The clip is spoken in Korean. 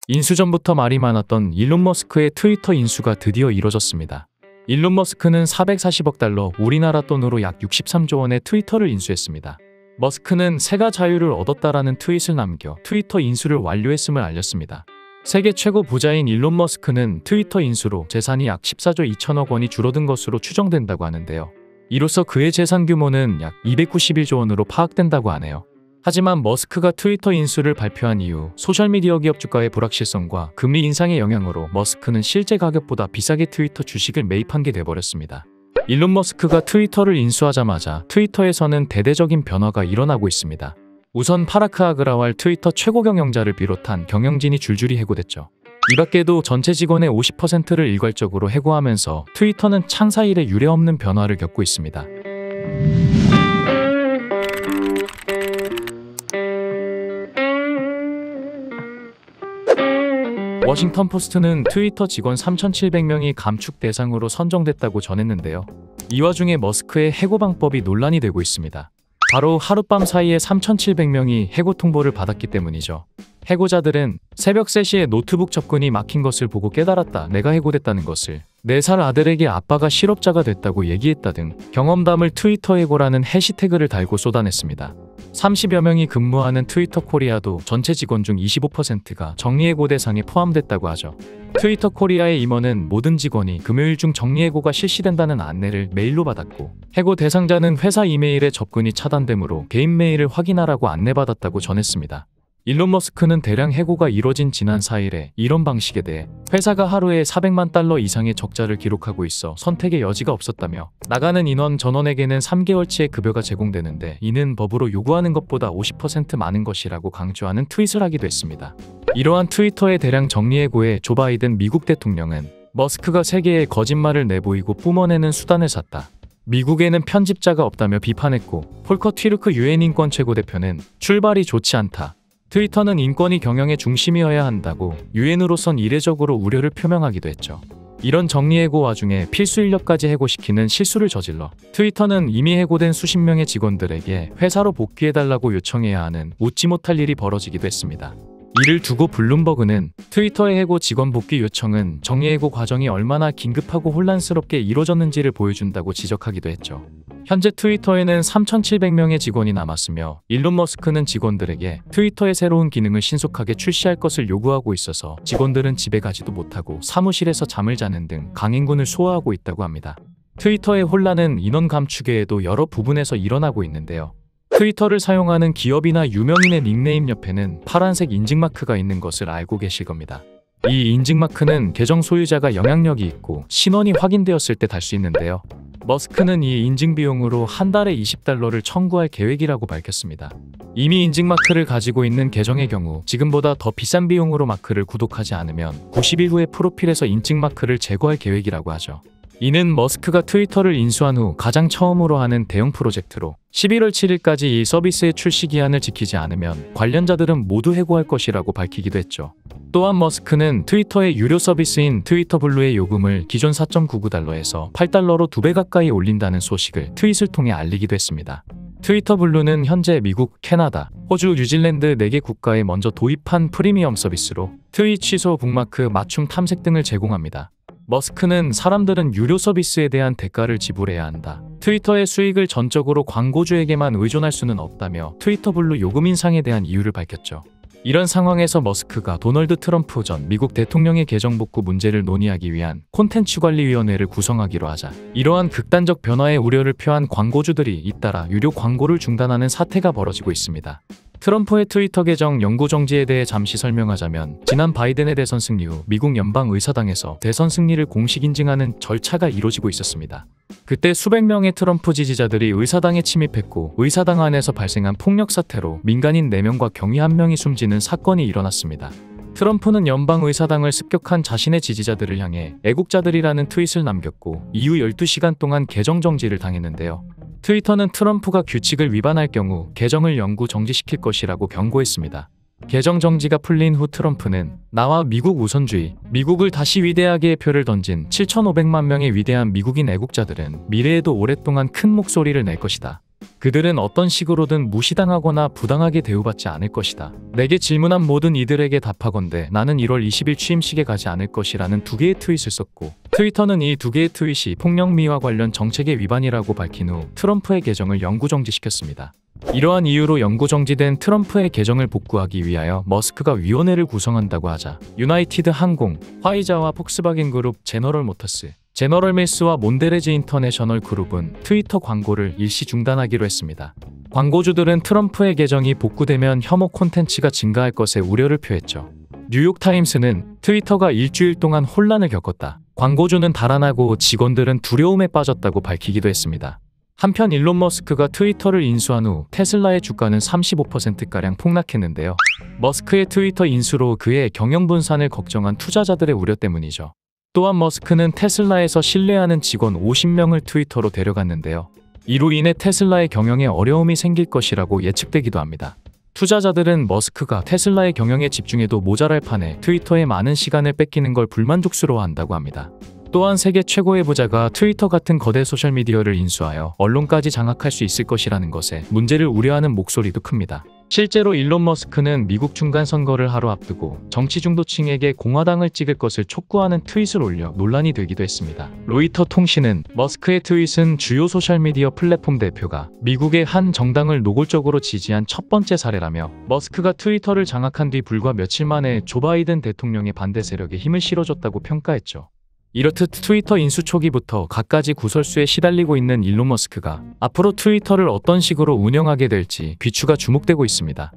인수 전부터 말이 많았던 일론 머스크의 트위터 인수가 드디어 이뤄졌습니다. 일론 머스크는 440억 달러, 우리나라 돈으로 약 63조 원의 트위터를 인수했습니다. 머스크는 새가 자유를 얻었다라는 트윗을 남겨 트위터 인수를 완료했음을 알렸습니다. 세계 최고 부자인 일론 머스크는 트위터 인수로 재산이 약 14조 2천억 원이 줄어든 것으로 추정된다고 하는데요. 이로써 그의 재산 규모는 약 291조 원으로 파악된다고 하네요. 하지만 머스크가 트위터 인수를 발표한 이후 소셜미디어 기업 주가의 불확실성과 금리 인상의 영향으로 머스크는 실제 가격보다 비싸게 트위터 주식을 매입한 게 돼버렸습니다. 일론 머스크가 트위터를 인수하자마자 트위터에서는 대대적인 변화가 일어나고 있습니다. 우선 파라크 아그라왈 트위터 최고 경영자를 비롯한 경영진이 줄줄이 해고됐죠. 이 밖에도 전체 직원의 50%를 일괄적으로 해고하면서 트위터는 창사 이래 유례없는 변화를 겪고 있습니다. 워싱턴 포스트는 트위터 직원 3,700명이 감축 대상으로 선정됐다고 전했는데요. 이 와중에 머스크의 해고 방법이 논란이 되고 있습니다. 바로 하룻밤 사이에 3,700명이 해고 통보를 받았기 때문이죠. 해고자들은 새벽 3시에 노트북 접근이 막힌 것을 보고 깨달았다. 내가 해고됐다는 것을. 4살 아들에게 아빠가 실업자가 됐다고 얘기했다 등 경험담을 트위터 해고라는 해시태그를 달고 쏟아냈습니다. 30여 명이 근무하는 트위터 코리아도 전체 직원 중 25%가 정리해고 대상에 포함됐다고 하죠. 트위터 코리아의 임원은 모든 직원이 금요일 중 정리해고가 실시된다는 안내를 메일로 받았고, 해고 대상자는 회사 이메일에 접근이 차단되므로 개인 메일을 확인하라고 안내받았다고 전했습니다. 일론 머스크는 대량 해고가 이뤄진 지난 4일에 이런 방식에 대해 회사가 하루에 400만 달러 이상의 적자를 기록하고 있어 선택의 여지가 없었다며, 나가는 인원 전원에게는 3개월치의 급여가 제공되는데 이는 법으로 요구하는 것보다 50% 많은 것이라고 강조하는 트윗을 하기도 했습니다. 이러한 트위터의 대량 정리해고에 조 바이든 미국 대통령은 머스크가 세계에 거짓말을 내보이고 뿜어내는 수단을 샀다. 미국에는 편집자가 없다며 비판했고, 폴커 튀르크 유엔 인권 최고대표는 출발이 좋지 않다. 트위터는 인권이 경영의 중심이어야 한다고 유엔으로선 이례적으로 우려를 표명하기도 했죠. 이런 정리해고 와중에 필수 인력까지 해고시키는 실수를 저질러 트위터는 이미 해고된 수십 명의 직원들에게 회사로 복귀해달라고 요청해야 하는 웃지 못할 일이 벌어지기도 했습니다. 이를 두고 블룸버그는 트위터의 해고 직원 복귀 요청은 정리해고 과정이 얼마나 긴급하고 혼란스럽게 이루어졌는지를 보여준다고 지적하기도 했죠. 현재 트위터에는 3,700명의 직원이 남았으며, 일론 머스크는 직원들에게 트위터의 새로운 기능을 신속하게 출시할 것을 요구하고 있어서 직원들은 집에 가지도 못하고 사무실에서 잠을 자는 등 강행군을 소화하고 있다고 합니다. 트위터의 혼란은 인원 감축 외에도 여러 부분에서 일어나고 있는데요. 트위터를 사용하는 기업이나 유명인의 닉네임 옆에는 파란색 인증마크가 있는 것을 알고 계실 겁니다. 이 인증마크는 계정 소유자가 영향력이 있고 신원이 확인되었을 때 달 수 있는데요. 머스크는 이 인증 비용으로 한 달에 $20를 청구할 계획이라고 밝혔습니다. 이미 인증마크를 가지고 있는 계정의 경우 지금보다 더 비싼 비용으로 마크를 구독하지 않으면 90일 후에 프로필에서 인증마크를 제거할 계획이라고 하죠. 이는 머스크가 트위터를 인수한 후 가장 처음으로 하는 대형 프로젝트로 11월 7일까지 이 서비스의 출시 기한을 지키지 않으면 관련자들은 모두 해고할 것이라고 밝히기도 했죠. 또한 머스크는 트위터의 유료 서비스인 트위터 블루의 요금을 기존 4.99달러에서 8달러로 2배 가까이 올린다는 소식을 트윗을 통해 알리기도 했습니다. 트위터 블루는 현재 미국, 캐나다, 호주, 뉴질랜드 4개 국가에 먼저 도입한 프리미엄 서비스로 트윗 취소, 북마크, 맞춤 탐색 등을 제공합니다. 머스크는 사람들은 유료 서비스에 대한 대가를 지불해야 한다. 트위터의 수익을 전적으로 광고주에게만 의존할 수는 없다며 트위터 블루 요금 인상에 대한 이유를 밝혔죠. 이런 상황에서 머스크가 도널드 트럼프 전 미국 대통령의 계정 복구 문제를 논의하기 위한 콘텐츠관리위원회를 구성하기로 하자, 이러한 극단적 변화에 우려를 표한 광고주들이 잇따라 유료 광고를 중단하는 사태가 벌어지고 있습니다. 트럼프의 트위터 계정 영구 정지에 대해 잠시 설명하자면, 지난 바이든의 대선 승리 후 미국 연방의사당에서 대선 승리를 공식 인증하는 절차가 이루어지고 있었습니다. 그때 수백 명의 트럼프 지지자들이 의사당에 침입했고, 의사당 안에서 발생한 폭력 사태로 민간인 4명과 경위 1명이 숨지는 사건이 일어났습니다. 트럼프는 연방의사당을 습격한 자신의 지지자들을 향해 애국자들이라는 트윗을 남겼고, 이후 12시간 동안 계정 정지를 당했는데요. 트위터는 트럼프가 규칙을 위반할 경우 계정을 영구 정지시킬 것이라고 경고했습니다. 계정 정지가 풀린 후 트럼프는 나와 미국 우선주의, 미국을 다시 위대하게의 표를 던진 7,500만 명의 위대한 미국인 애국자들은 미래에도 오랫동안 큰 목소리를 낼 것이다. 그들은 어떤 식으로든 무시당하거나 부당하게 대우받지 않을 것이다. 내게 질문한 모든 이들에게 답하건대 나는 1월 20일 취임식에 가지 않을 것이라는 2개의 트윗을 썼고, 트위터는 이 2개의 트윗이 폭력미와 관련 정책의 위반이라고 밝힌 후 트럼프의 계정을 영구 정지시켰습니다. 이러한 이유로 영구 정지된 트럼프의 계정을 복구하기 위하여 머스크가 위원회를 구성한다고 하자 유나이티드 항공, 화이자와 폭스바겐 그룹, 제너럴 모터스, 제너럴 밀스와 몬데레즈 인터내셔널 그룹은 트위터 광고를 일시 중단하기로 했습니다. 광고주들은 트럼프의 계정이 복구되면 혐오 콘텐츠가 증가할 것에 우려를 표했죠. 뉴욕타임스는 트위터가 일주일 동안 혼란을 겪었다. 광고주는 달아나고 직원들은 두려움에 빠졌다고 밝히기도 했습니다. 한편 일론 머스크가 트위터를 인수한 후 테슬라의 주가는 35%가량 폭락했는데요. 머스크의 트위터 인수로 그의 경영 분산을 걱정한 투자자들의 우려 때문이죠. 또한 머스크는 테슬라에서 신뢰하는 직원 50명을 트위터로 데려갔는데요. 이로 인해 테슬라의 경영에 어려움이 생길 것이라고 예측되기도 합니다. 투자자들은 머스크가 테슬라의 경영에 집중해도 모자랄 판에 트위터에 많은 시간을 뺏기는 걸 불만족스러워한다고 합니다. 또한 세계 최고의 부자가 트위터 같은 거대 소셜미디어를 인수하여 언론까지 장악할 수 있을 것이라는 것에 문제를 우려하는 목소리도 큽니다. 실제로 일론 머스크는 미국 중간선거를 하루 앞두고 정치 중도층에게 공화당을 찍을 것을 촉구하는 트윗을 올려 논란이 되기도 했습니다. 로이터 통신은 머스크의 트윗은 주요 소셜미디어 플랫폼 대표가 미국의 한 정당을 노골적으로 지지한 첫 번째 사례라며, 머스크가 트위터를 장악한 뒤 불과 며칠 만에 조 바이든 대통령의 반대 세력에 힘을 실어줬다고 평가했죠. 이렇듯 트위터 인수 초기부터 갖가지 구설수에 시달리고 있는 일론 머스크가 앞으로 트위터를 어떤 식으로 운영하게 될지 귀추가 주목되고 있습니다.